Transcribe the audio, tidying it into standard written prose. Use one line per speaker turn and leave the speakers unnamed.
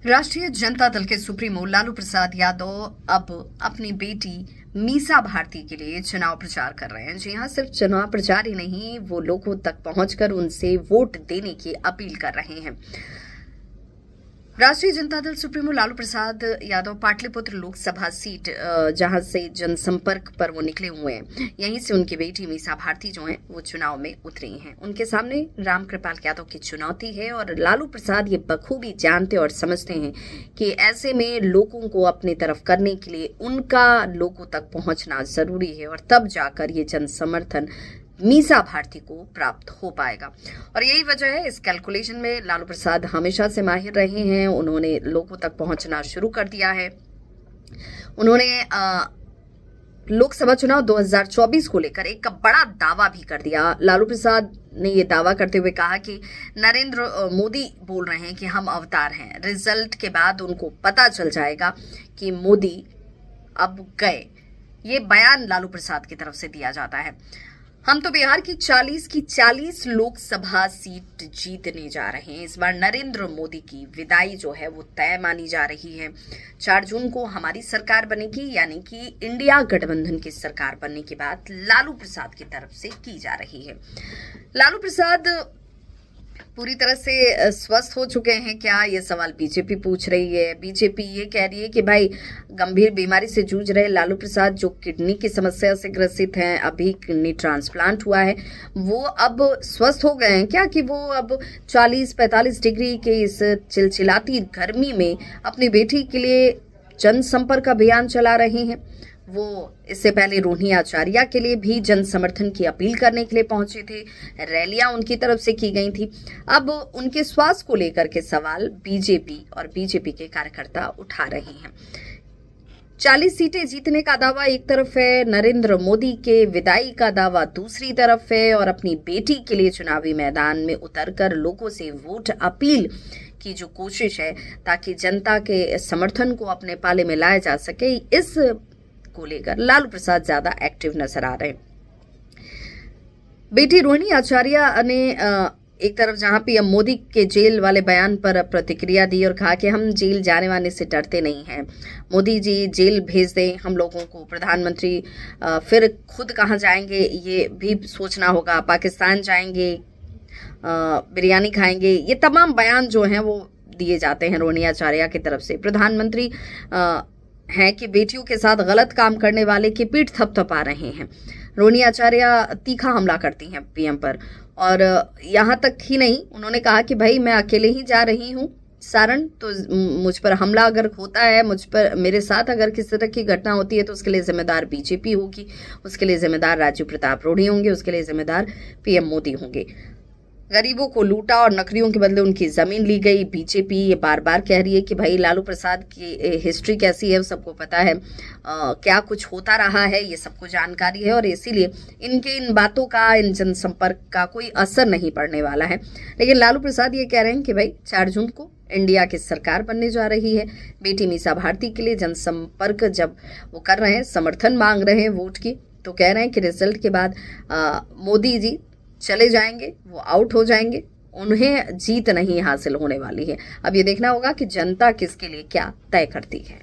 राष्ट्रीय जनता दल के सुप्रीमो लालू प्रसाद यादव अब अपनी बेटी मीसा भारती के लिए चुनाव प्रचार कर रहे हैं। जी हां, सिर्फ चुनाव प्रचार ही नहीं, वो लोगों तक पहुंचकर उनसे वोट देने की अपील कर रहे हैं। राष्ट्रीय जनता दल सुप्रीमो लालू प्रसाद यादव पाटलिपुत्र लोकसभा सीट जहां से जनसंपर्क पर वो निकले हुए हैं, यहीं से उनकी बेटी मीसा भारती जो है वो चुनाव में उतरी हैं। उनके सामने रामकृपाल यादव की चुनौती है और लालू प्रसाद ये बखूबी जानते और समझते हैं कि ऐसे में लोगों को अपनी तरफ करने के लिए उनका लोगों तक पहुंचना जरूरी है और तब जाकर ये जन समर्थन मीसा भारती को प्राप्त हो पाएगा। और यही वजह है, इस कैलकुलेशन में लालू प्रसाद हमेशा से माहिर रहे हैं। उन्होंने लोगों तक पहुंचना शुरू कर दिया है। उन्होंने लोकसभा चुनाव 2024 को लेकर एक बड़ा दावा भी कर दिया। लालू प्रसाद ने ये दावा करते हुए कहा कि नरेंद्र मोदी बोल रहे हैं कि हम अवतार हैं, रिजल्ट के बाद उनको पता चल जाएगा कि मोदी अब गए। ये बयान लालू प्रसाद की तरफ से दिया जाता है। हम तो बिहार की 40 लोकसभा सीट जीतने जा रहे हैं। इस बार नरेंद्र मोदी की विदाई जो है वो तय मानी जा रही है। 4 जून को हमारी सरकार बनेगी, यानी कि इंडिया गठबंधन की सरकार बनने की बात लालू प्रसाद की तरफ से की जा रही है। लालू प्रसाद पूरी तरह से स्वस्थ हो चुके हैं क्या, ये सवाल बीजेपी पूछ रही है। बीजेपी ये कह रही है कि भाई गंभीर बीमारी से जूझ रहे लालू प्रसाद जो किडनी की समस्या से ग्रसित हैं, अभी किडनी ट्रांसप्लांट हुआ है, वो अब स्वस्थ हो गए हैं क्या कि वो अब 40-45 डिग्री के इस चिलचिलाती गर्मी में अपनी बेटी के लिए जनसंपर्क अभियान चला रहे हैं। वो इससे पहले रोहिणी आचार्य के लिए भी जन समर्थन की अपील करने के लिए पहुंचे थे। रैलियां उनकी तरफ से की गई थी। अब उनके स्वास्थ्य को लेकर के सवाल बीजेपी और बीजेपी के कार्यकर्ता उठा रहे हैं। 40 सीटें जीतने का दावा एक तरफ है, नरेंद्र मोदी के विदाई का दावा दूसरी तरफ है, और अपनी बेटी के लिए चुनावी मैदान में उतरकर लोगों से वोट अपील की जो कोशिश है ताकि जनता के समर्थन को अपने पाले में लाया जा सके, इस को लेकर लालू प्रसाद ज्यादा एक्टिव नजर आ रहे हैं। बेटी रोहिणी आचार्य ने एक तरफ जहां पीएम मोदी के जेल वाले बयान पर प्रतिक्रिया दी और कहा कि हम जेल जाने वाले से डरते नहीं हैं। मोदी जी जेल भेज दें हम लोगों को, प्रधानमंत्री फिर खुद कहां जाएंगे ये भी सोचना होगा, पाकिस्तान जाएंगे, बिरयानी खाएंगे, ये तमाम बयान जो हैं वो दिए जाते हैं रोहिणी आचार्य की तरफ से। प्रधानमंत्री हैं कि बेटियों के साथ गलत काम करने वाले की पीठ थपथपा रहे हैं। रोहिणी आचार्य तीखा हमला करती हैं पीएम पर, और यहां तक ही नहीं, उन्होंने कहा कि भाई मैं अकेले ही जा रही हूं सारण, तो मुझ पर हमला अगर होता है, मुझ पर मेरे साथ अगर किसी तरह की घटना होती है तो उसके लिए जिम्मेदार बीजेपी होगी, उसके लिए जिम्मेदार राजीव प्रताप रूढ़ी होंगे, उसके लिए जिम्मेदार पीएम मोदी होंगे। गरीबों को लूटा और नौकरियों के बदले उनकी जमीन ली गई। बीजेपी ये बार बार कह रही है कि भाई लालू प्रसाद की हिस्ट्री कैसी है सबको पता है, क्या कुछ होता रहा है ये सबको जानकारी है, और इसीलिए इनके इन बातों का, इन जनसंपर्क का कोई असर नहीं पड़ने वाला है। लेकिन लालू प्रसाद ये कह रहे हैं कि भाई 4 जून को इंडिया की सरकार बनने जा रही है। बेटी मीसा भारती के लिए जनसंपर्क जब वो कर रहे हैं, समर्थन मांग रहे हैं वोट की, तो कह रहे हैं कि रिजल्ट के बाद मोदी जी चले जाएंगे, वो आउट हो जाएंगे, उन्हें जीत नहीं हासिल होने वाली है। अब ये देखना होगा कि जनता किसके लिए क्या तय करती है।